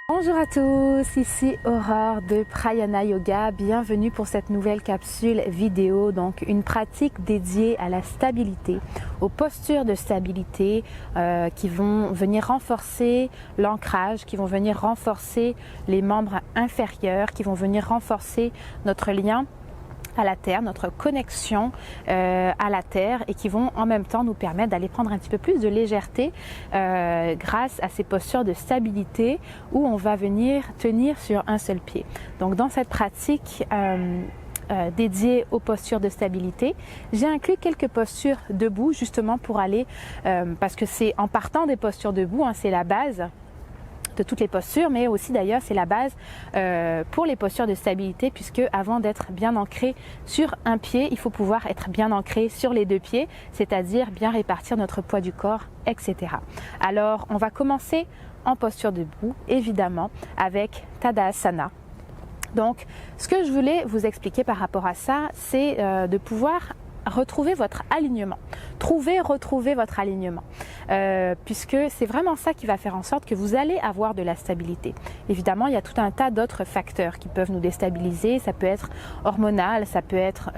Bonjour à tous, ici Aurore de Prayana Yoga. Bienvenue pour cette nouvelle capsule vidéo, donc une pratique dédiée à la stabilité, aux postures de stabilité qui vont venir renforcer l'ancrage, qui vont venir renforcer les membres inférieurs, qui vont venir renforcer notre lien à la terre, notre connexion à la terre et qui vont en même temps nous permettre d'aller prendre un petit peu plus de légèreté grâce à ces postures de stabilité où on va venir tenir sur un seul pied. Donc dans cette pratique dédiée aux postures de stabilité, j'ai inclus quelques postures debout justement pour aller, parce que c'est en partant des postures debout, c'est la base de toutes les postures, mais aussi d'ailleurs c'est la base pour les postures de stabilité, puisque avant d'être bien ancré sur un pied, il faut pouvoir être bien ancré sur les deux pieds, c'est-à-dire bien répartir notre poids du corps, etc. Alors on va commencer en posture debout, évidemment, avec Tadasana. Donc ce que je voulais vous expliquer par rapport à ça, c'est de pouvoir retrouver votre alignement, retrouver votre alignement, puisque c'est vraiment ça qui va faire en sorte que vous allez avoir de la stabilité. Évidemment, il y a tout un tas d'autres facteurs qui peuvent nous déstabiliser, ça peut être hormonal, ça peut être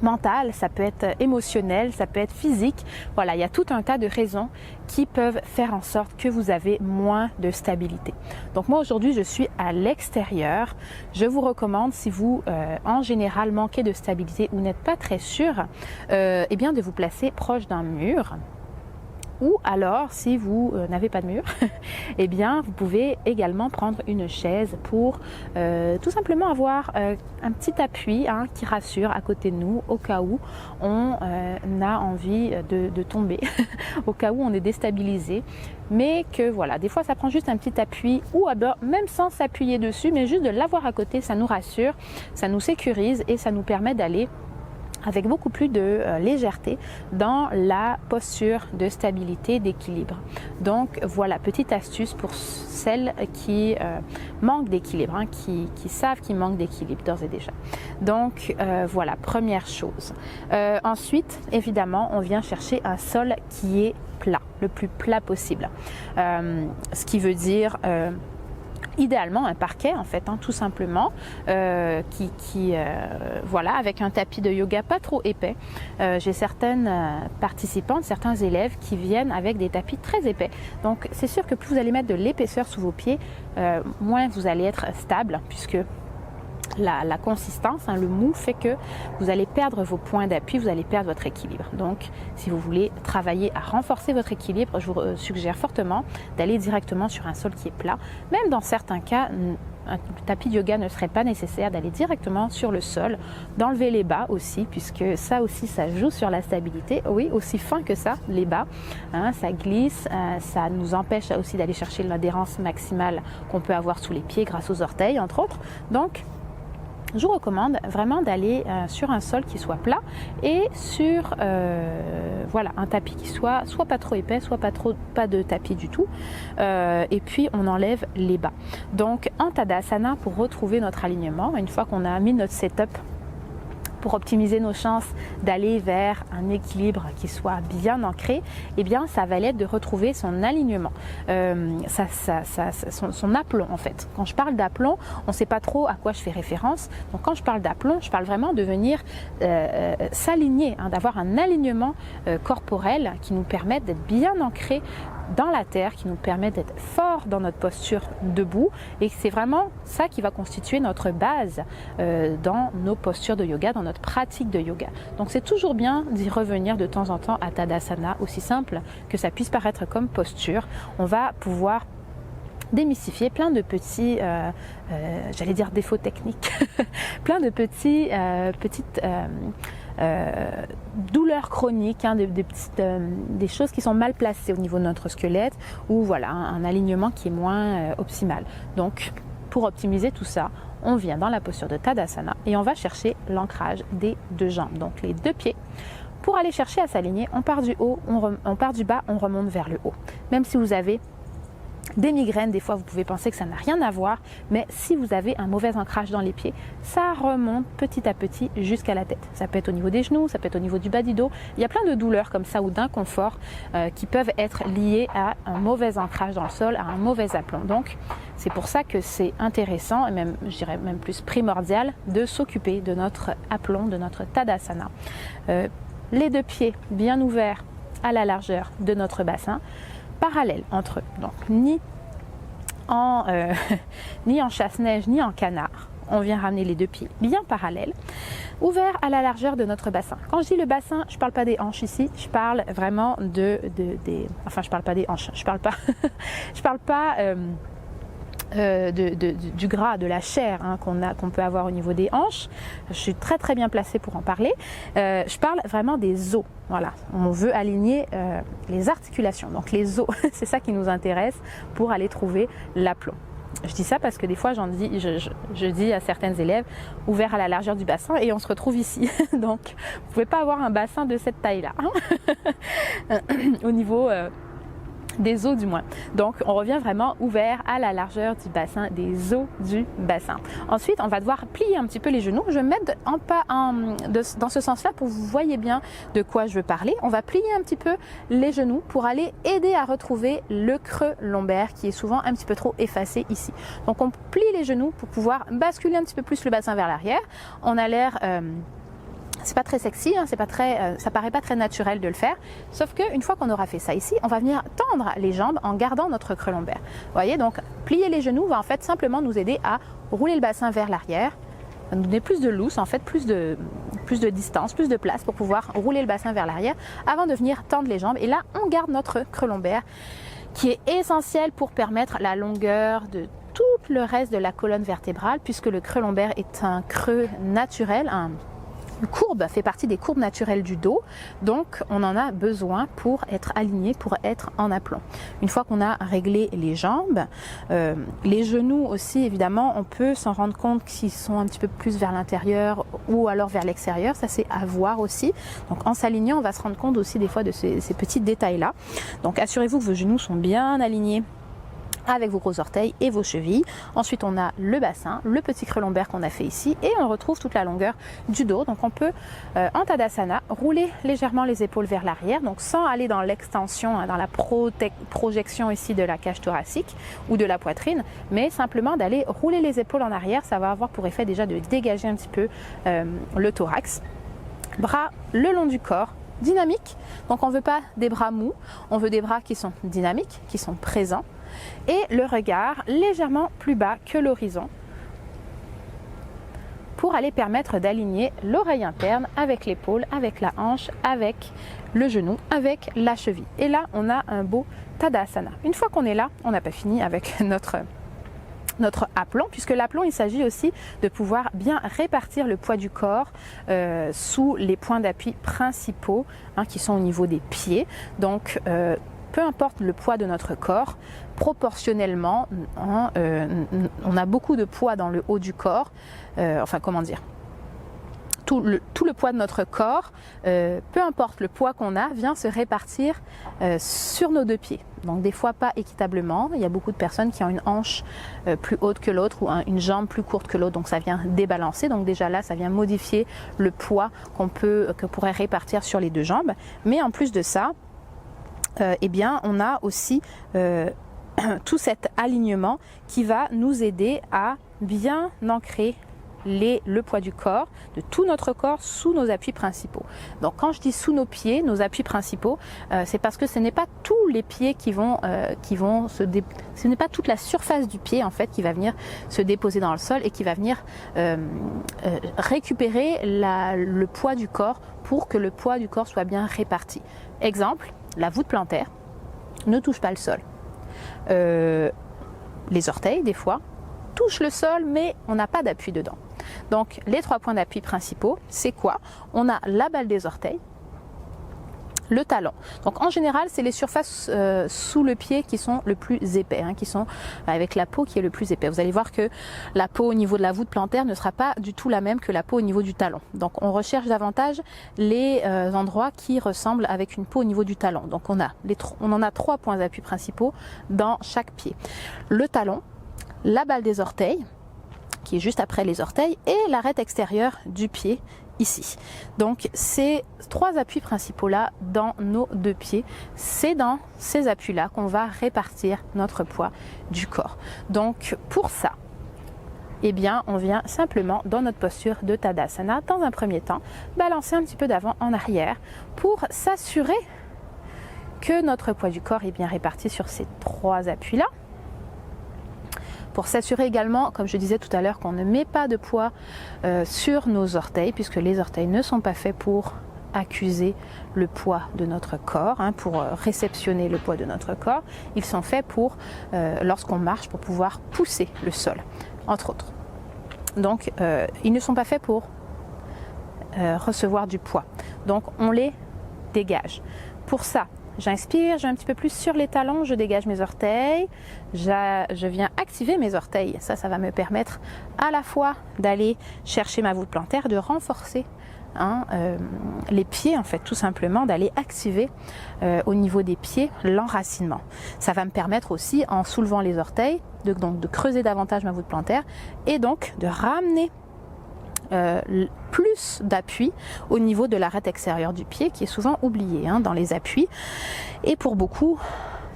mental, ça peut être émotionnel, ça peut être physique. Voilà, il y a tout un tas de raisons qui peuvent faire en sorte que vous avez moins de stabilité. Donc moi aujourd'hui je suis à l'extérieur. Je vous recommande, si vous en général manquez de stabilité ou n'êtes pas très sûr, eh bien de vous placer proche d'un mur. Ou alors, si vous n'avez pas de mur, eh bien, vous pouvez également prendre une chaise pour tout simplement avoir un petit appui qui rassure à côté de nous au cas où on a envie de tomber, au cas où on est déstabilisé. Mais que voilà, des fois ça prend juste un petit appui ou même sans s'appuyer dessus, mais juste de l'avoir à côté, ça nous rassure, ça nous sécurise et ça nous permet d'aller avec beaucoup plus de légèreté dans la posture de stabilité, d'équilibre. Donc voilà, petite astuce pour celles qui manquent d'équilibre, qui savent qu'ils manquent d'équilibre d'ores et déjà. Donc voilà, première chose. Ensuite, évidemment, on vient chercher un sol qui est plat, le plus plat possible. Ce qui veut dire idéalement un parquet en fait, tout simplement, voilà, avec un tapis de yoga pas trop épais. J'ai certaines participantes, certains élèves qui viennent avec des tapis très épais. Donc c'est sûr que plus vous allez mettre de l'épaisseur sous vos pieds, moins vous allez être stable, puisque la consistance, le mou fait que vous allez perdre vos points d'appui, vous allez perdre votre équilibre. Donc si vous voulez travailler à renforcer votre équilibre, je vous suggère fortement d'aller directement sur un sol qui est plat. Même dans certains cas, un tapis de yoga ne serait pas nécessaire, d'aller directement sur le sol, d'enlever les bas aussi, puisque ça aussi ça joue sur la stabilité. Oui, aussi fin que ça, les bas, ça glisse, ça nous empêche aussi d'aller chercher l'adhérence maximale qu'on peut avoir sous les pieds grâce aux orteils entre autres. Donc je vous recommande vraiment d'aller sur un sol qui soit plat et sur voilà, un tapis qui soit pas trop épais, soit pas de tapis du tout. Et puis on enlève les bas. Donc en Tadasana, pour retrouver notre alignement, une fois qu'on a mis notre setup pour optimiser nos chances d'aller vers un équilibre qui soit bien ancré, eh bien ça va être de retrouver son alignement, son aplomb en fait. Quand je parle d'aplomb, on ne sait pas trop à quoi je fais référence. Donc quand je parle d'aplomb, je parle vraiment de venir s'aligner, d'avoir un alignement corporel qui nous permette d'être bien ancré dans la terre, qui nous permet d'être fort dans notre posture debout, et c'est vraiment ça qui va constituer notre base dans nos postures de yoga, dans notre pratique de yoga. Donc c'est toujours bien d'y revenir de temps en temps à Tadasana, aussi simple que ça puisse paraître comme posture. On va pouvoir démystifier plein de petits, j'allais dire défauts techniques, plein de petites douleurs chroniques, des choses qui sont mal placées au niveau de notre squelette, ou voilà, un alignement qui est moins optimal. Donc pour optimiser tout ça, on vient dans la posture de Tadasana et on va chercher l'ancrage des deux jambes, donc les deux pieds. Pour aller chercher à s'aligner, on part du haut, on part du bas, on remonte vers le haut. Même si vous avez des migraines, des fois vous pouvez penser que ça n'a rien à voir, mais si vous avez un mauvais ancrage dans les pieds, ça remonte petit à petit jusqu'à la tête. Ça peut être au niveau des genoux, ça peut être au niveau du bas du dos. Il y a plein de douleurs comme ça ou d'inconfort qui peuvent être liées à un mauvais ancrage dans le sol, à un mauvais aplomb. Donc c'est pour ça que c'est intéressant et même, je dirais même plus primordial de s'occuper de notre aplomb, de notre Tadasana. Les deux pieds bien ouverts à la largeur de notre bassin, parallèles entre eux, donc ni en chasse-neige ni en canard. On vient ramener les deux pieds bien parallèles, ouverts à la largeur de notre bassin. Quand je dis le bassin, je ne parle pas des hanches ici, je parle vraiment enfin je parle pas des hanches, je parle pas du gras, de la chair hein, qu'on peut avoir au niveau des hanches. Je suis très très bien placée pour en parler. Je parle vraiment des os. Voilà, on veut aligner les articulations, donc les os, c'est ça qui nous intéresse pour aller trouver l'aplomb. Je dis ça parce que des fois je dis à certaines élèves ouvert à la largeur du bassin et on se retrouve ici. Donc vous ne pouvez pas avoir un bassin de cette taille-là hein au niveau des os du moins. Donc on revient vraiment ouvert à la largeur du bassin, des os du bassin. Ensuite on va devoir plier un petit peu les genoux. Je vais me mettre dans ce sens-là pour que vous voyez bien de quoi je veux parler. On va plier un petit peu les genoux pour aller aider à retrouver le creux lombaire qui est souvent un petit peu trop effacé ici. Donc on plie les genoux pour pouvoir basculer un petit peu plus le bassin vers l'arrière. On a l'air c'est pas très sexy, hein, ça paraît pas très naturel de le faire, sauf qu'une fois qu'on aura fait ça ici, on va venir tendre les jambes en gardant notre creux lombaire. Vous voyez, donc plier les genoux va en fait simplement nous aider à rouler le bassin vers l'arrière, nous donner plus de loose, en fait plus de distance, plus de place pour pouvoir rouler le bassin vers l'arrière avant de venir tendre les jambes. Et là, on garde notre creux lombaire qui est essentiel pour permettre la longueur de tout le reste de la colonne vertébrale, puisque le creux lombaire est un creux naturel, une courbe fait partie des courbes naturelles du dos, donc on en a besoin pour être aligné, pour être en aplomb. Une fois qu'on a réglé les jambes, les genoux aussi évidemment, on peut s'en rendre compte qu'ils sont un petit peu plus vers l'intérieur ou alors vers l'extérieur, ça c'est à voir aussi. Donc en s'alignant, on va se rendre compte aussi des fois de ces petits détails là. Donc assurez-vous que vos genoux sont bien alignés avec vos gros orteils et vos chevilles. Ensuite on a le bassin, le petit creux lombaire qu'on a fait ici et on retrouve toute la longueur du dos. Donc on peut en Tadasana rouler légèrement les épaules vers l'arrière, donc sans aller dans l'extension, hein, dans la projection ici de la cage thoracique ou de la poitrine, mais simplement d'aller rouler les épaules en arrière. Ça va avoir pour effet déjà de dégager un petit peu le thorax. Bras le long du corps, dynamique, donc on ne veut pas des bras mous, on veut des bras qui sont dynamiques, qui sont présents, et le regard légèrement plus bas que l'horizon pour aller permettre d'aligner l'oreille interne avec l'épaule, avec la hanche, avec le genou, avec la cheville. Et là, on a un beau Tadasana. Une fois qu'on est là, on n'a pas fini avec notre aplomb, puisque l'aplomb, il s'agit aussi de pouvoir bien répartir le poids du corps sous les points d'appui principaux hein, qui sont au niveau des pieds. Donc peu importe le poids de notre corps, proportionnellement, hein, on a beaucoup de poids dans le haut du corps, enfin comment dire, tout le poids de notre corps, peu importe le poids qu'on a, vient se répartir sur nos deux pieds. Donc des fois pas équitablement, il y a beaucoup de personnes qui ont une hanche plus haute que l'autre ou une jambe plus courte que l'autre, donc ça vient débalancer. Donc déjà là, ça vient modifier que pourrait répartir sur les deux jambes. Mais en plus de ça, eh bien on a aussi tout cet alignement qui va nous aider à bien ancrer le poids du corps, de tout notre corps sous nos appuis principaux. Donc quand je dis sous nos pieds, nos appuis principaux, c'est parce que ce n'est pas tous les pieds ce n'est pas toute la surface du pied en fait qui va venir se déposer dans le sol et qui va venir récupérer le poids du corps pour que le poids du corps soit bien réparti. Exemple, la voûte plantaire ne touche pas le sol. Les orteils des fois touchent le sol mais on n'a pas d'appui dedans. Donc les 3 points d'appui principaux, c'est quoi? On a la balle des orteils, Le talon. Donc en général, c'est les surfaces sous le pied qui sont le plus épais, qui sont avec la peau qui est le plus épais. Vous allez voir que la peau au niveau de la voûte plantaire ne sera pas du tout la même que la peau au niveau du talon. Donc on recherche davantage les endroits qui ressemblent avec une peau au niveau du talon. Donc on en a 3 points d'appui principaux dans chaque pied. Le talon, la balle des orteils, qui est juste après les orteils, et l'arête extérieure du pied ici. Donc ces 3 appuis principaux là dans nos 2 pieds, c'est dans ces appuis là qu'on va répartir notre poids du corps. Donc pour ça, eh bien on vient simplement dans notre posture de Tadasana, dans un premier temps, balancer un petit peu d'avant en arrière pour s'assurer que notre poids du corps est bien réparti sur ces 3 appuis là. Pour s'assurer également, comme je disais tout à l'heure, qu'on ne met pas de poids sur nos orteils, puisque les orteils ne sont pas faits pour accuser le poids de notre corps, pour réceptionner le poids de notre corps. Ils sont faits pour, lorsqu'on marche, pour pouvoir pousser le sol, entre autres. Donc, ils ne sont pas faits pour recevoir du poids. Donc, on les dégage. Pour ça, j'inspire, je vais un petit peu plus sur les talons, je dégage mes orteils, je viens activer mes orteils. Ça va me permettre à la fois d'aller chercher ma voûte plantaire, de renforcer les pieds en fait, tout simplement, d'aller activer au niveau des pieds l'enracinement. Ça va me permettre aussi, en soulevant les orteils, de creuser davantage ma voûte plantaire et donc de ramener plus d'appui au niveau de l'arête extérieure du pied qui est souvent oublié dans les appuis. Et pour beaucoup,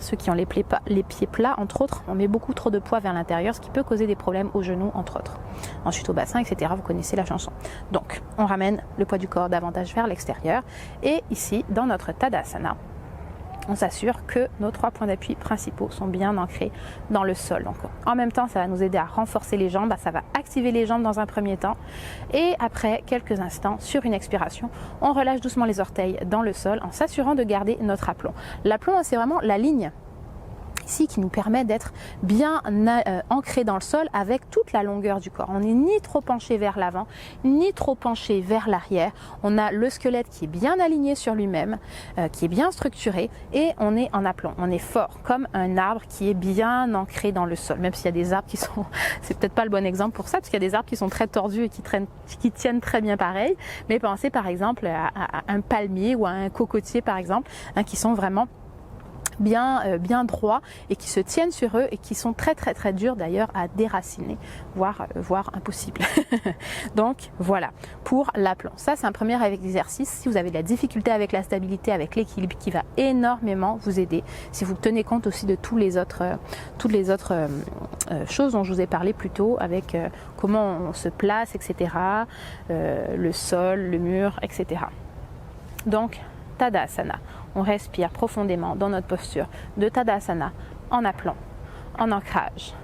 ceux qui ont les pieds plats, entre autres, on met beaucoup trop de poids vers l'intérieur, ce qui peut causer des problèmes aux genoux, entre autres. Ensuite au bassin, etc. Vous connaissez la chanson. Donc, on ramène le poids du corps davantage vers l'extérieur. Et ici, dans notre Tadasana, on s'assure que nos 3 points d'appui principaux sont bien ancrés dans le sol. Donc, en même temps, ça va nous aider à renforcer les jambes, ça va activer les jambes dans un premier temps. Et après quelques instants, sur une expiration, on relâche doucement les orteils dans le sol en s'assurant de garder notre aplomb. L'aplomb, c'est vraiment la ligne ici qui nous permet d'être bien ancré dans le sol avec toute la longueur du corps. On n'est ni trop penché vers l'avant, ni trop penché vers l'arrière. On a le squelette qui est bien aligné sur lui-même, qui est bien structuré et on est en aplomb. On est fort, comme un arbre qui est bien ancré dans le sol. Même s'il y a des arbres qui sont, c'est peut-être pas le bon exemple pour ça, parce qu'il y a des arbres qui sont très tordus et qui tiennent très bien pareil. Mais pensez par exemple à un palmier ou à un cocotier par exemple, qui sont vraiment bien droits et qui se tiennent sur eux et qui sont très durs d'ailleurs à déraciner, voire impossible. Donc voilà, pour l'aplomb. Ça c'est un premier exercice. Si vous avez de la difficulté avec la stabilité, avec l'équilibre, qui va énormément vous aider. Si vous tenez compte aussi de toutes les autres choses dont je vous ai parlé plus tôt, avec comment on se place, etc. Le sol, le mur, etc. Donc Tadasana. On respire profondément dans notre posture de Tadasana en aplomb, en ancrage.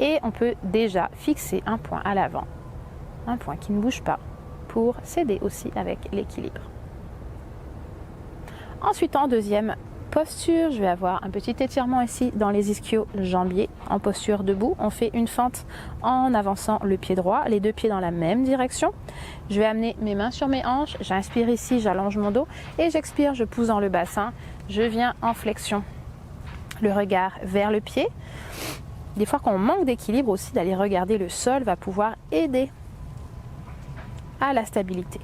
Et on peut déjà fixer un point à l'avant, un point qui ne bouge pas, pour s'aider aussi avec l'équilibre. Ensuite, en deuxième posture, je vais avoir un petit étirement ici dans les ischio-jambiers en posture debout. On fait une fente en avançant le pied droit, les 2 pieds dans la même direction. Je vais amener mes mains sur mes hanches, j'inspire ici, j'allonge mon dos et j'expire, je pousse dans le bassin, je viens en flexion, le regard vers le pied. Des fois quand on manque d'équilibre aussi, d'aller regarder le sol va pouvoir aider à la stabilité.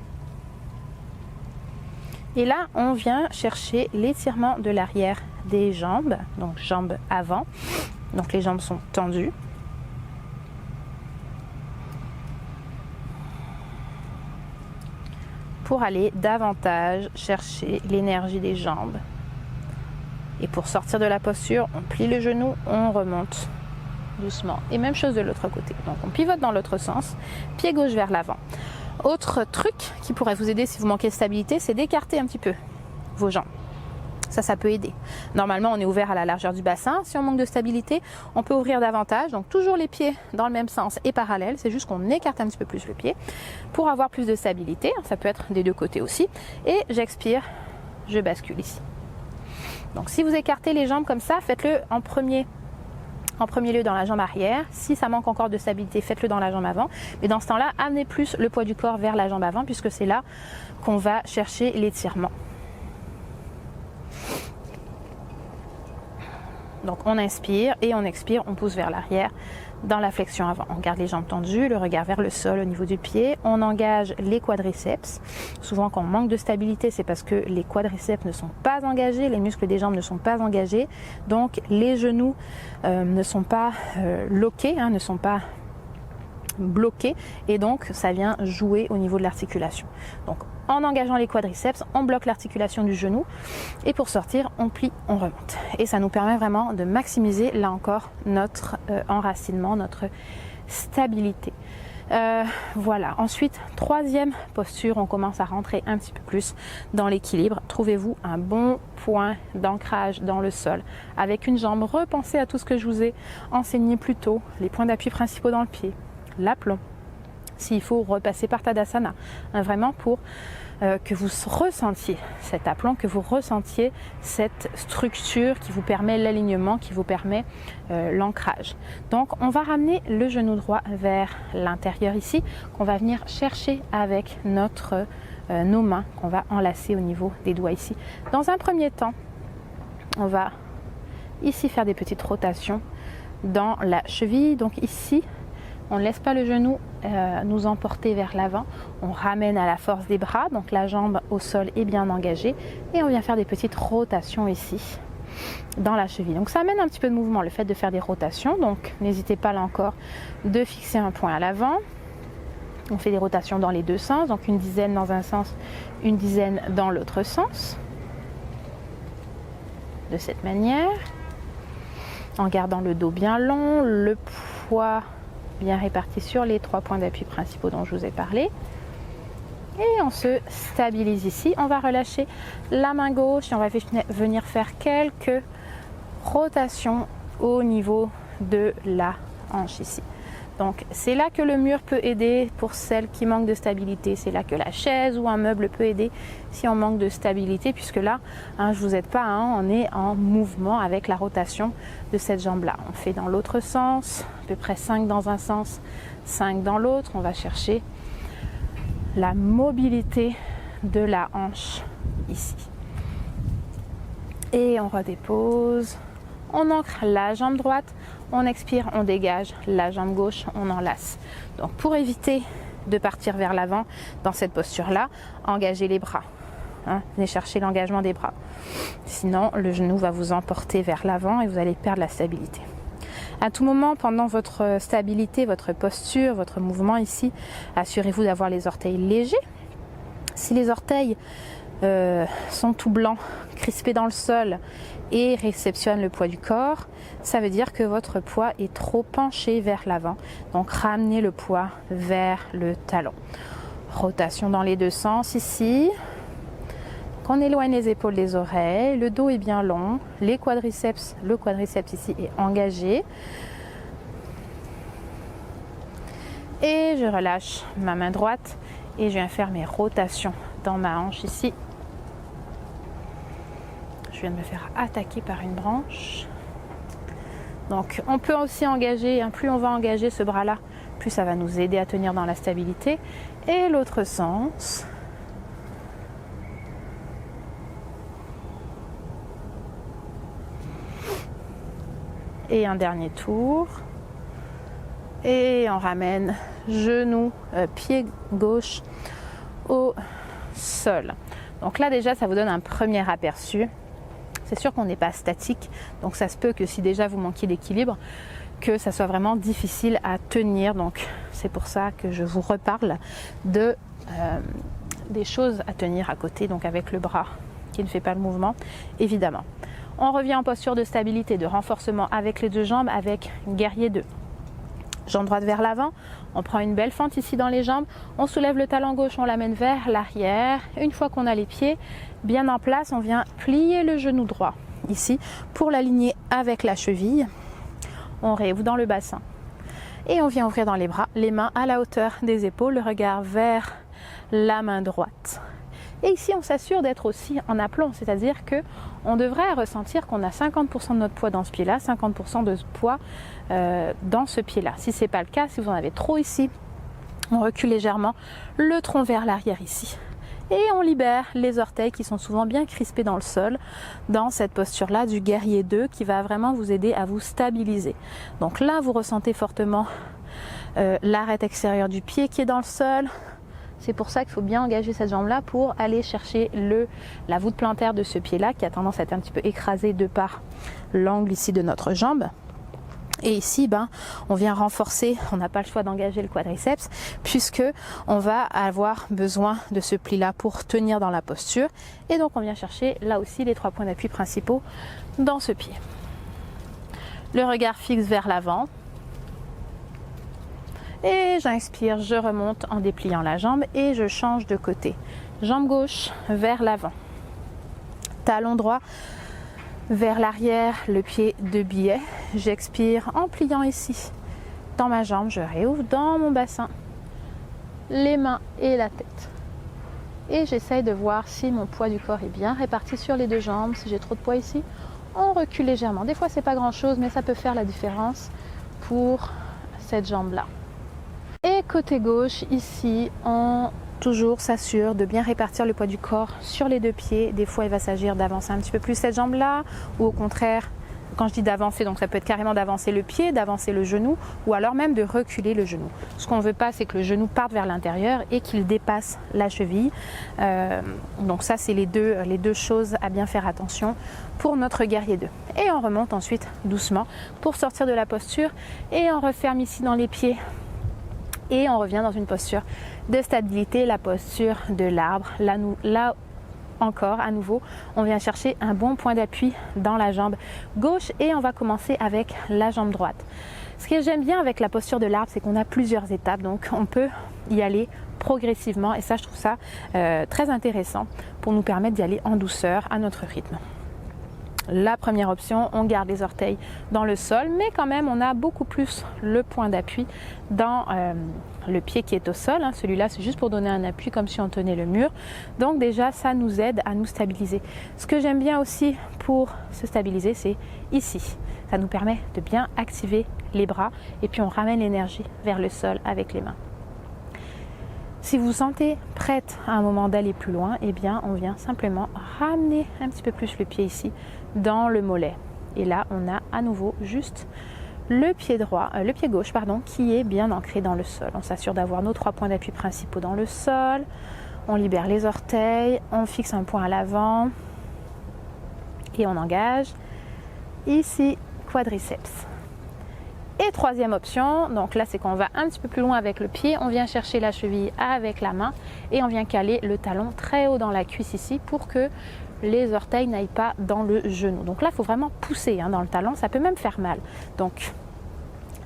Et là, on vient chercher l'étirement de l'arrière des jambes, donc jambes avant. Donc les jambes sont tendues. Pour aller davantage chercher l'énergie des jambes. Et pour sortir de la posture, on plie le genou, on remonte doucement. Et même chose de l'autre côté. Donc on pivote dans l'autre sens, pied gauche vers l'avant. Autre truc qui pourrait vous aider si vous manquez de stabilité, c'est d'écarter un petit peu vos jambes. Ça peut aider. Normalement, on est ouvert à la largeur du bassin. Si on manque de stabilité, on peut ouvrir davantage. Donc toujours les pieds dans le même sens et parallèles. C'est juste qu'on écarte un petit peu plus le pied pour avoir plus de stabilité. Ça peut être des 2 côtés aussi. Et j'expire, je bascule ici. Donc si vous écartez les jambes comme ça, faites-le en en premier lieu dans la jambe arrière. Si ça manque encore de stabilité, faites-le dans la jambe avant. Mais dans ce temps-là, amenez plus le poids du corps vers la jambe avant puisque c'est là qu'on va chercher l'étirement. Donc on inspire et on expire, on pousse vers l'arrière dans la flexion avant. On garde les jambes tendues, le regard vers le sol au niveau du pied. On engage les quadriceps. Souvent quand on manque de stabilité, c'est parce que les quadriceps ne sont pas engagés, les muscles des jambes ne sont pas engagés. Donc les genoux ne sont pas loqués, ne sont pas bloqués et donc ça vient jouer au niveau de l'articulation. Donc en engageant les quadriceps, on bloque l'articulation du genou et pour sortir, on plie, on remonte. Et ça nous permet vraiment de maximiser, là encore, notre enracinement, notre stabilité. Voilà. Ensuite, troisième posture, on commence à rentrer un petit peu plus dans l'équilibre. Trouvez-vous un bon point d'ancrage dans le sol avec une jambe. Repensez à tout ce que je vous ai enseigné plus tôt, les points d'appui principaux dans le pied, l'aplomb. S'il faut repasser par Tadasana, vraiment pour que vous ressentiez cet aplomb, que vous ressentiez cette structure qui vous permet l'alignement, qui vous permet l'ancrage. Donc on va ramener le genou droit vers l'intérieur ici, qu'on va venir chercher avec nos mains, qu'on va enlacer au niveau des doigts ici. Dans un premier temps, on va ici faire des petites rotations dans la cheville, donc ici, on ne laisse pas le genou nous emporter vers l'avant. On ramène à la force des bras, donc la jambe au sol est bien engagée. Et on vient faire des petites rotations ici, dans la cheville. Donc ça amène un petit peu de mouvement, le fait de faire des rotations. Donc n'hésitez pas là encore de fixer un point à l'avant. On fait des rotations dans les deux sens, donc une dizaine dans un sens, une dizaine dans l'autre sens. De cette manière. En gardant le dos bien long, le poids bien réparti sur les 3 points d'appui principaux dont je vous ai parlé. Et on se stabilise ici. On va relâcher la main gauche et on va venir faire quelques rotations au niveau de la hanche ici. Donc c'est là que le mur peut aider pour celles qui manquent de stabilité. C'est là que la chaise ou un meuble peut aider si on manque de stabilité, puisque là, je ne vous aide pas, on est en mouvement avec la rotation de cette jambe-là. On fait dans l'autre sens, à peu près 5 dans un sens, 5 dans l'autre. On va chercher la mobilité de la hanche ici. Et on redépose. On ancre la jambe droite, on expire, on dégage la jambe gauche, on enlace. Donc pour éviter de partir vers l'avant dans cette posture-là, engagez les bras. Venez chercher l'engagement des bras. Sinon, le genou va vous emporter vers l'avant et vous allez perdre la stabilité. À tout moment, pendant votre stabilité, votre posture, votre mouvement ici, assurez-vous d'avoir les orteils légers. Si les orteils sont tout blancs, crispés dans le sol et réceptionnent le poids du corps, ça veut dire que votre poids est trop penché vers l'avant. Donc ramenez le poids vers le talon. Rotation dans les deux sens ici. On éloigne les épaules des oreilles, le dos est bien long, le quadriceps ici est engagé. Et je relâche ma main droite et je viens faire mes rotations dans ma hanche ici. Je viens de me faire attaquer par une branche. Donc on peut aussi engager, plus on va engager ce bras-là, plus ça va nous aider à tenir dans la stabilité. Et l'autre sens. Et un dernier tour. Et on ramène genou, pied gauche au sol. Donc là déjà ça vous donne un premier aperçu. C'est sûr qu'on n'est pas statique, donc ça se peut que si déjà vous manquez d'équilibre, que ça soit vraiment difficile à tenir. Donc c'est pour ça que je vous reparle de des choses à tenir à côté, donc avec le bras qui ne fait pas le mouvement, évidemment. On revient en posture de stabilité, de renforcement avec les deux jambes, avec guerrier 2. Jambe droite vers l'avant, on prend une belle fente ici dans les jambes, on soulève le talon gauche, on l'amène vers l'arrière. Une fois qu'on a les pieds bien en place, on vient plier le genou droit ici pour l'aligner avec la cheville. On réouvre dans le bassin et on vient ouvrir dans les bras, les mains à la hauteur des épaules, le regard vers la main droite. Et ici, on s'assure d'être aussi en aplomb, c'est-à-dire que on devrait ressentir qu'on a 50% de notre poids dans ce pied-là, 50% de poids dans ce pied-là. Si ce n'est pas le cas, si vous en avez trop ici, on recule légèrement le tronc vers l'arrière ici. Et on libère les orteils qui sont souvent bien crispés dans le sol, dans cette posture-là du guerrier 2 qui va vraiment vous aider à vous stabiliser. Donc là, vous ressentez fortement l'arête extérieure du pied qui est dans le sol. C'est pour ça qu'il faut bien engager cette jambe-là pour aller chercher la voûte plantaire de ce pied-là qui a tendance à être un petit peu écrasé de par l'angle ici de notre jambe. Et ici, on vient renforcer, on n'a pas le choix d'engager le quadriceps puisque on va avoir besoin de ce pli-là pour tenir dans la posture. Et donc, on vient chercher là aussi les 3 points d'appui principaux dans ce pied. Le regard fixe vers l'avant. Et j'inspire, je remonte en dépliant la jambe et je change de côté. Jambe gauche vers l'avant. Talon droit vers l'arrière, le pied de biais. J'expire en pliant ici dans ma jambe, je réouvre dans mon bassin les mains et la tête. Et j'essaye de voir si mon poids du corps est bien réparti sur les 2 jambes. Si j'ai trop de poids ici, on recule légèrement. Des fois, c'est pas grand-chose, mais ça peut faire la différence pour cette jambe-là. Et côté gauche, ici, on toujours s'assure de bien répartir le poids du corps sur les 2 pieds. Des fois, il va s'agir d'avancer un petit peu plus cette jambe-là, ou au contraire, quand je dis d'avancer, donc ça peut être carrément d'avancer le pied, d'avancer le genou, ou alors même de reculer le genou. Ce qu'on ne veut pas, c'est que le genou parte vers l'intérieur et qu'il dépasse la cheville. Donc ça, c'est les deux choses à bien faire attention pour notre guerrier 2. Et on remonte ensuite doucement pour sortir de la posture et on referme ici dans les pieds. Et on revient dans une posture de stabilité, la posture de l'arbre. Là encore, à nouveau, on vient chercher un bon point d'appui dans la jambe gauche et on va commencer avec la jambe droite. Ce que j'aime bien avec la posture de l'arbre, c'est qu'on a plusieurs étapes, donc on peut y aller progressivement et ça, je trouve ça très intéressant pour nous permettre d'y aller en douceur à notre rythme. La première option, on garde les orteils dans le sol, mais quand même on a beaucoup plus le point d'appui dans le pied qui est au sol. Celui-là, c'est juste pour donner un appui comme si on tenait le mur. Donc déjà, ça nous aide à nous stabiliser. Ce que j'aime bien aussi pour se stabiliser, c'est ici. Ça nous permet de bien activer les bras et puis on ramène l'énergie vers le sol avec les mains. Si vous vous sentez prête à un moment d'aller plus loin, eh bien on vient simplement ramener un petit peu plus le pied ici dans le mollet. Et là, on a à nouveau juste le pied gauche, qui est bien ancré dans le sol. On s'assure d'avoir nos 3 points d'appui principaux dans le sol. On libère les orteils, on fixe un point à l'avant et on engage ici quadriceps. Et troisième option, donc là c'est qu'on va un petit peu plus loin avec le pied, on vient chercher la cheville avec la main et on vient caler le talon très haut dans la cuisse ici pour que les orteils n'aillent pas dans le genou. Donc là il faut vraiment pousser dans le talon, ça peut même faire mal. Donc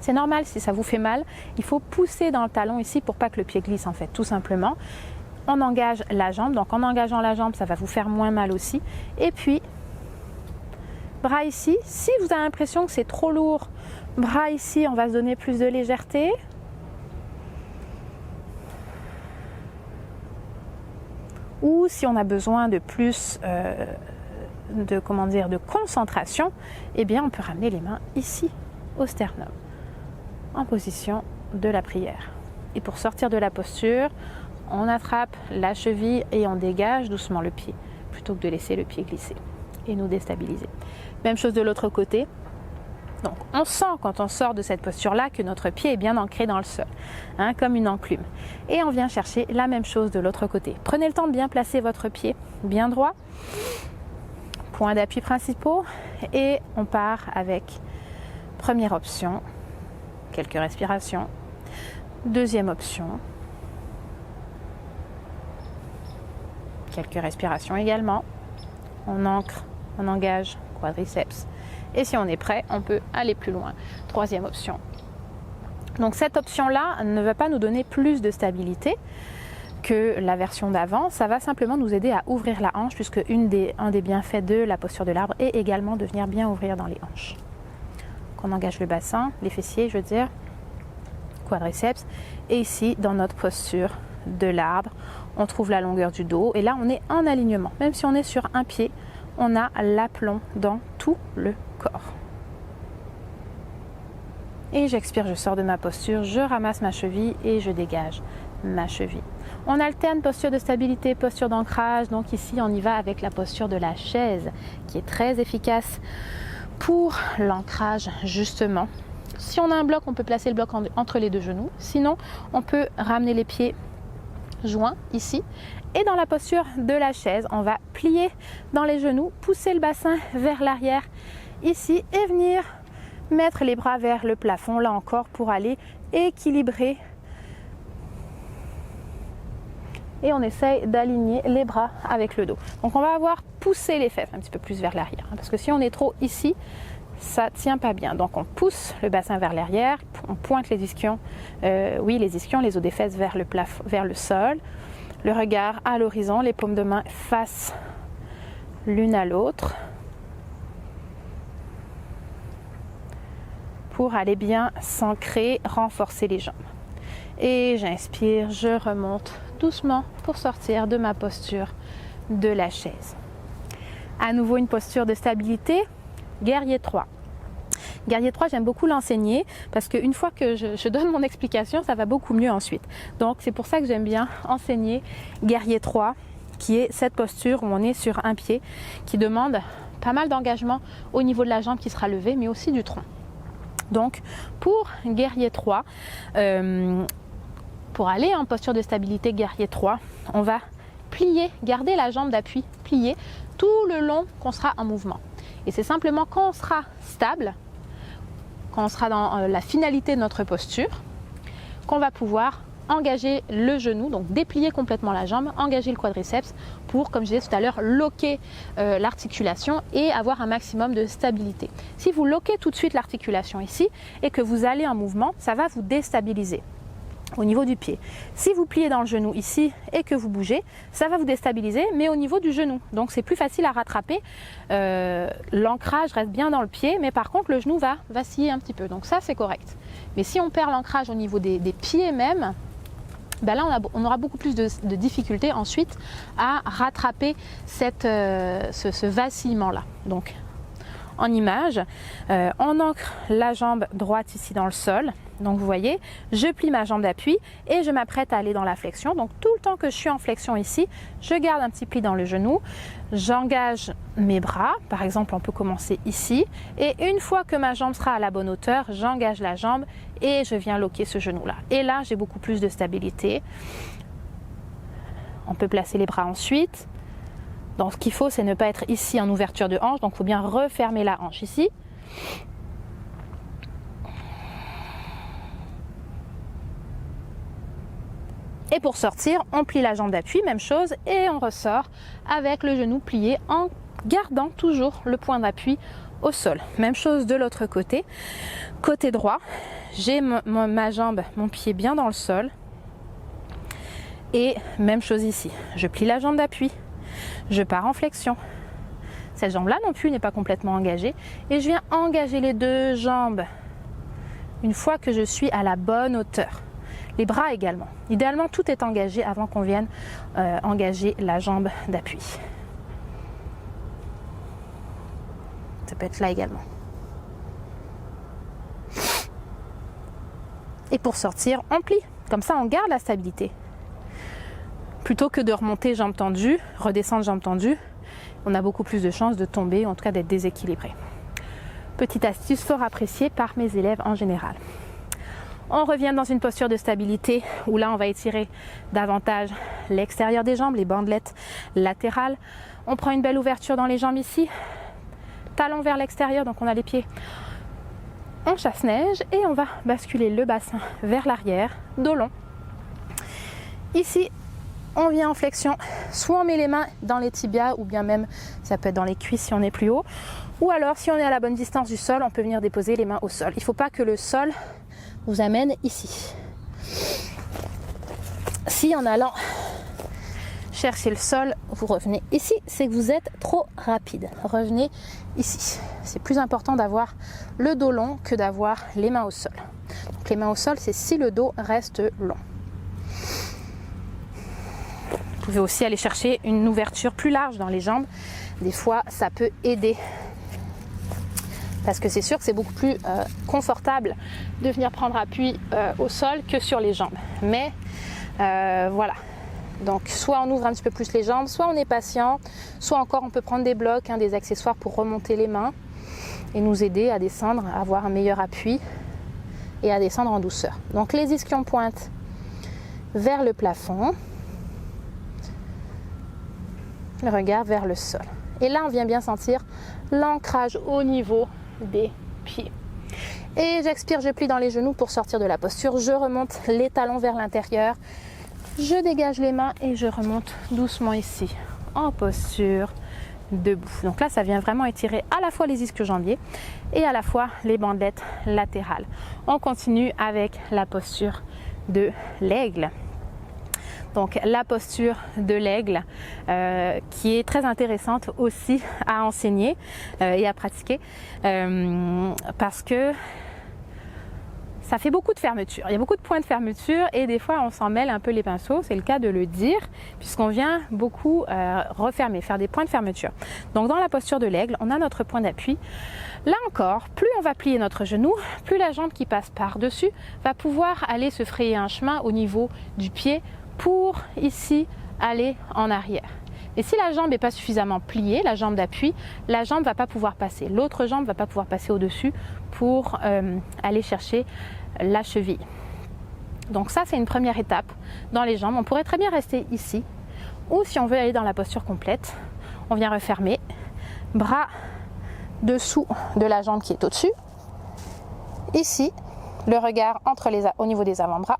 c'est normal si ça vous fait mal, il faut pousser dans le talon ici pour pas que le pied glisse en fait, tout simplement. On engage la jambe, donc en engageant la jambe ça va vous faire moins mal aussi. Et puis bras ici, si vous avez l'impression que c'est trop lourd, bras ici, on va se donner plus de légèreté. Ou si on a besoin de plus de concentration, eh bien on peut ramener les mains ici au sternum, en position de la prière. Et pour sortir de la posture, on attrape la cheville et on dégage doucement le pied, plutôt que de laisser le pied glisser et nous déstabiliser. Même chose de l'autre côté. Donc on sent quand on sort de cette posture-là que notre pied est bien ancré dans le sol, comme une enclume. Et on vient chercher la même chose de l'autre côté. Prenez le temps de bien placer votre pied bien droit, points d'appui principaux, et on part avec première option, quelques respirations. Deuxième option, quelques respirations également. On ancre, on engage quadriceps. Et si on est prêt, on peut aller plus loin. Troisième option. Donc cette option-là ne va pas nous donner plus de stabilité que la version d'avant. Ça va simplement nous aider à ouvrir la hanche, puisque un des bienfaits de la posture de l'arbre est également de venir bien ouvrir dans les hanches. Donc on engage le bassin, les fessiers, je veux dire, quadriceps. Et ici, dans notre posture de l'arbre, On trouve la longueur du dos et là on est en alignement. Même si on est sur un pied, on a l'aplomb dans tout le corps. Et j'expire, je sors de ma posture, je ramasse ma cheville et je dégage ma cheville. On alterne posture de stabilité, posture d'ancrage. Donc ici, on y va avec la posture de la chaise qui est très efficace pour l'ancrage justement. Si on a un bloc, on peut placer le bloc entre les deux genoux. Sinon, on peut ramener les pieds joints ici. Et dans la posture de la chaise, on va plier dans les genoux, pousser le bassin vers l'arrière ici et venir mettre les bras vers le plafond, là encore, pour aller équilibrer. Et on essaye d'aligner les bras avec le dos. Donc on va avoir poussé les fesses un petit peu plus vers l'arrière. Parce que si on est trop ici, ça ne tient pas bien. Donc on pousse le bassin vers l'arrière, on pointe les ischions, les os des fesses vers le plafond, vers le sol. Le regard à l'horizon, les paumes de main face l'une à l'autre. Pour aller bien s'ancrer, renforcer les jambes. Et j'inspire, je remonte doucement pour sortir de ma posture de la chaise. À nouveau une posture de stabilité, guerrier 3. Guerrier 3, j'aime beaucoup l'enseigner parce qu'une fois que je donne mon explication, ça va beaucoup mieux ensuite. Donc c'est pour ça que j'aime bien enseigner guerrier 3, qui est cette posture où on est sur un pied, qui demande pas mal d'engagement au niveau de la jambe qui sera levée, mais aussi du tronc. Donc pour guerrier 3, pour aller en posture de stabilité guerrier 3, on va plier, garder la jambe d'appui pliée tout le long qu'on sera en mouvement. Et c'est simplement quand on sera stable, quand on sera dans la finalité de notre posture, qu'on va pouvoir engager le genou, donc déplier complètement la jambe, engager le quadriceps pour, comme je disais tout à l'heure, loquer l'articulation et avoir un maximum de stabilité. Si vous loquez tout de suite l'articulation ici et que vous allez en mouvement, ça va vous déstabiliser au niveau du pied. Si vous pliez dans le genou ici et que vous bougez, ça va vous déstabiliser, mais au niveau du genou. Donc c'est plus facile à rattraper. L'ancrage reste bien dans le pied, mais par contre le genou va vaciller un petit peu. Donc ça c'est correct. Mais si on perd l'ancrage au niveau des pieds même, ben là on aura beaucoup plus de difficultés ensuite à rattraper ce vacillement-là. Donc en image, on ancre la jambe droite ici dans le sol. Donc vous voyez, je plie ma jambe d'appui et je m'apprête à aller dans la flexion. Donc tout le temps que je suis en flexion ici, je garde un petit pli dans le genou, j'engage mes bras, par exemple on peut commencer ici, et une fois que ma jambe sera à la bonne hauteur, j'engage la jambe et je viens loquer ce genou-là. Et là, j'ai beaucoup plus de stabilité. On peut placer les bras ensuite. Donc ce qu'il faut, c'est ne pas être ici en ouverture de hanche, donc il faut bien refermer la hanche ici. Et pour sortir, on plie la jambe d'appui, même chose, et on ressort avec le genou plié en gardant toujours le point d'appui au sol. Même chose de l'autre côté. Côté droit, j'ai ma jambe, mon pied bien dans le sol. Et même chose ici. Je plie la jambe d'appui, je pars en flexion. Cette jambe-là non plus n'est pas complètement engagée. Et je viens engager les deux jambes une fois que je suis à la bonne hauteur. Les bras également. Idéalement, tout est engagé avant qu'on vienne engager la jambe d'appui. Ça peut être là également. Et pour sortir, on plie. Comme ça, on garde la stabilité. Plutôt que de remonter jambes tendues, redescendre jambes tendues, on a beaucoup plus de chances de tomber, en tout cas d'être déséquilibré. Petite astuce fort appréciée par mes élèves en général. On revient dans une posture de stabilité où là on va étirer davantage l'extérieur des jambes, les bandelettes latérales. On prend une belle ouverture dans les jambes ici, talons vers l'extérieur, donc on a les pieds en chasse-neige et on va basculer le bassin vers l'arrière, dos long. Ici, on vient en flexion, soit on met les mains dans les tibias ou bien même ça peut être dans les cuisses si on est plus haut. Ou alors si on est à la bonne distance du sol, on peut venir déposer les mains au sol. Il ne faut pas que le sol vous amène ici. Si en allant chercher le sol, vous revenez ici, c'est que vous êtes trop rapide. Revenez ici. C'est plus important d'avoir le dos long que d'avoir les mains au sol. Donc les mains au sol, c'est si le dos reste long. pouvez aussi aller chercher une ouverture plus large dans les jambes. Des fois, ça peut aider. Parce que c'est sûr que c'est beaucoup plus confortable de venir prendre appui au sol que sur les jambes. Mais voilà. Donc soit on ouvre un petit peu plus les jambes, soit on est patient, soit encore on peut prendre des blocs, des accessoires pour remonter les mains et nous aider à descendre, à avoir un meilleur appui et à descendre en douceur. Donc les ischions pointent vers le plafond, le regard vers le sol. Et là on vient bien sentir l'ancrage au niveau des pieds. Et j'expire, je plie dans les genoux pour sortir de la posture. Je remonte les talons vers l'intérieur. Je dégage les mains et je remonte doucement ici en posture debout. Donc là, ça vient vraiment étirer à la fois les ischio-jambiers et à la fois les bandelettes latérales. On continue avec la posture de l'aigle. Donc la posture de l'aigle qui est très intéressante aussi à enseigner et à pratiquer parce que ça fait beaucoup de fermetures. Il y a beaucoup de points de fermeture et des fois on s'en mêle un peu les pinceaux, c'est le cas de le dire, puisqu'on vient beaucoup refermer, faire des points de fermeture. Donc dans la posture de l'aigle, on a notre point d'appui. Là encore, plus on va plier notre genou, plus la jambe qui passe par-dessus va pouvoir aller se frayer un chemin au niveau du pied pour ici aller en arrière. Et si la jambe n'est pas suffisamment pliée, la jambe d'appui, la jambe ne va pas pouvoir passer. L'autre jambe ne va pas pouvoir passer au-dessus pour aller chercher la cheville. Donc ça, c'est une première étape dans les jambes. On pourrait très bien rester ici. Ou si on veut aller dans la posture complète, on vient refermer. Bras dessous de la jambe qui est au-dessus. Ici, le regard au niveau des avant-bras.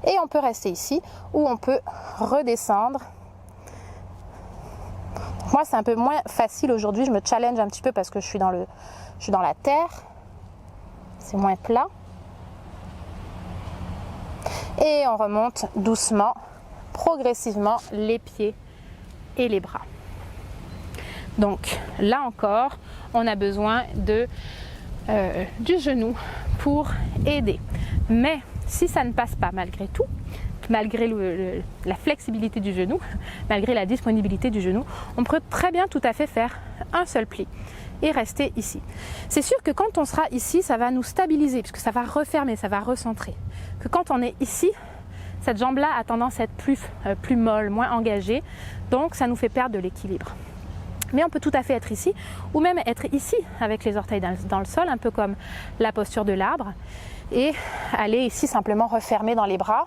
Et on peut rester ici ou on peut redescendre. Moi, c'est un peu moins facile aujourd'hui. Je me challenge un petit peu parce que je suis dans la terre. C'est moins plat. Et on remonte doucement, progressivement, les pieds et les bras. Donc là encore, on a besoin du genou pour aider. Mais si ça ne passe pas malgré tout, malgré la flexibilité du genou, malgré la disponibilité du genou, on peut très bien tout à fait faire un seul pli et rester ici. C'est sûr que quand on sera ici, ça va nous stabiliser puisque ça va refermer, ça va recentrer. Que quand on est ici, cette jambe-là a tendance à être plus molle, moins engagée, donc ça nous fait perdre de l'équilibre. Mais on peut tout à fait être ici, ou même être ici avec les orteils dans le sol, un peu comme la posture de l'arbre, et aller ici simplement refermer dans les bras,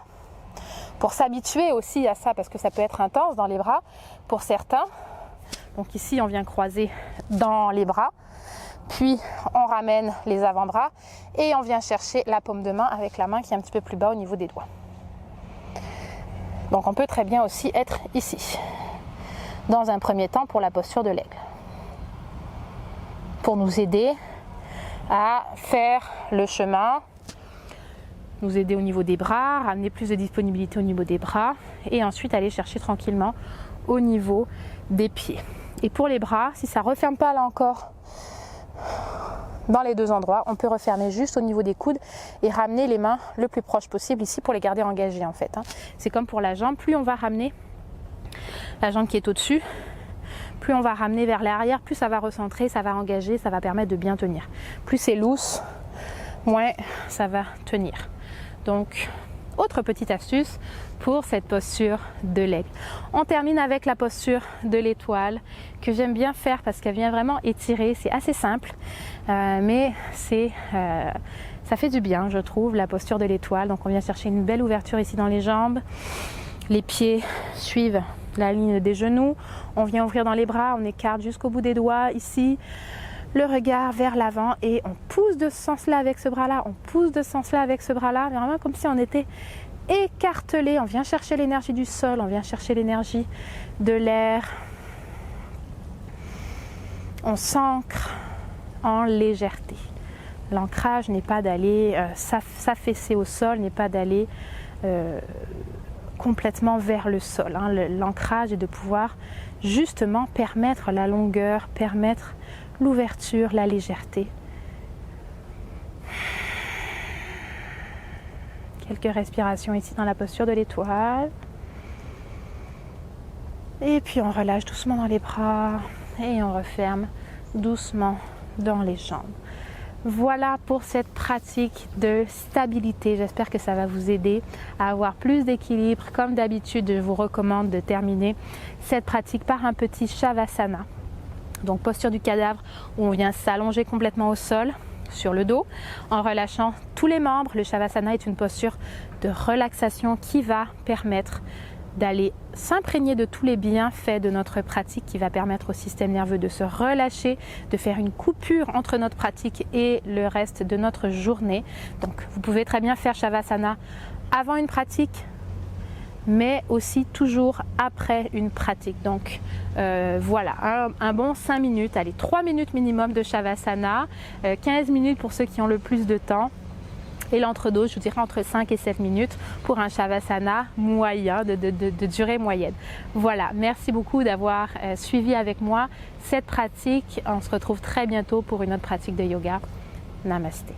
pour s'habituer aussi à ça, parce que ça peut être intense dans les bras pour certains. Donc ici, on vient croiser dans les bras, puis on ramène les avant-bras, et on vient chercher la paume de main avec la main qui est un petit peu plus bas au niveau des doigts. Donc on peut très bien aussi être ici. Dans un premier temps pour la posture de l'aigle. Pour nous aider à faire le chemin, nous aider au niveau des bras, ramener plus de disponibilité au niveau des bras et ensuite aller chercher tranquillement au niveau des pieds. Et pour les bras, si ça ne referme pas là encore dans les deux endroits, on peut refermer juste au niveau des coudes et ramener les mains le plus proche possible ici pour les garder engagées en fait. C'est comme pour la jambe, plus on va ramener la jambe qui est au-dessus, plus on va ramener vers l'arrière, plus ça va recentrer, ça va engager, ça va permettre de bien tenir. Plus c'est loose, moins ça va tenir. Donc, autre petite astuce pour cette posture de l'aigle. On termine avec la posture de l'étoile que j'aime bien faire parce qu'elle vient vraiment étirer. C'est assez simple, mais ça fait du bien, je trouve, la posture de l'étoile. Donc, on vient chercher une belle ouverture ici dans les jambes. Les pieds suivent la ligne des genoux, on vient ouvrir dans les bras, on écarte jusqu'au bout des doigts ici, le regard vers l'avant et on pousse de ce sens-là avec ce bras-là, on pousse de ce sens-là avec ce bras-là, vraiment comme si on était écartelé, on vient chercher l'énergie du sol, on vient chercher l'énergie de l'air, on s'ancre en légèreté. L'ancrage n'est pas d'aller s'affaisser au sol, n'est pas d'aller complètement vers le sol. L'ancrage est de pouvoir justement permettre la longueur, permettre l'ouverture, la légèreté. Quelques respirations ici dans la posture de l'étoile. Et puis on relâche doucement dans les bras et on referme doucement dans les jambes. Voilà pour cette pratique de stabilité. J'espère que ça va vous aider à avoir plus d'équilibre. Comme d'habitude, je vous recommande de terminer cette pratique par un petit Shavasana. Donc posture du cadavre où on vient s'allonger complètement au sol, sur le dos, en relâchant tous les membres. Le Shavasana est une posture de relaxation qui va permettre d'aller s'imprégner de tous les bienfaits de notre pratique, qui va permettre au système nerveux de se relâcher, de faire une coupure entre notre pratique et le reste de notre journée. Donc vous pouvez très bien faire Shavasana avant une pratique, mais aussi toujours après une pratique. Donc voilà, un bon 5 minutes, allez 3 minutes minimum de Shavasana, 15 minutes pour ceux qui ont le plus de temps. Et l'entre-dose, je vous dirais entre 5 et 7 minutes pour un Shavasana moyen, de durée moyenne. Voilà, merci beaucoup d'avoir suivi avec moi cette pratique. On se retrouve très bientôt pour une autre pratique de yoga. Namasté.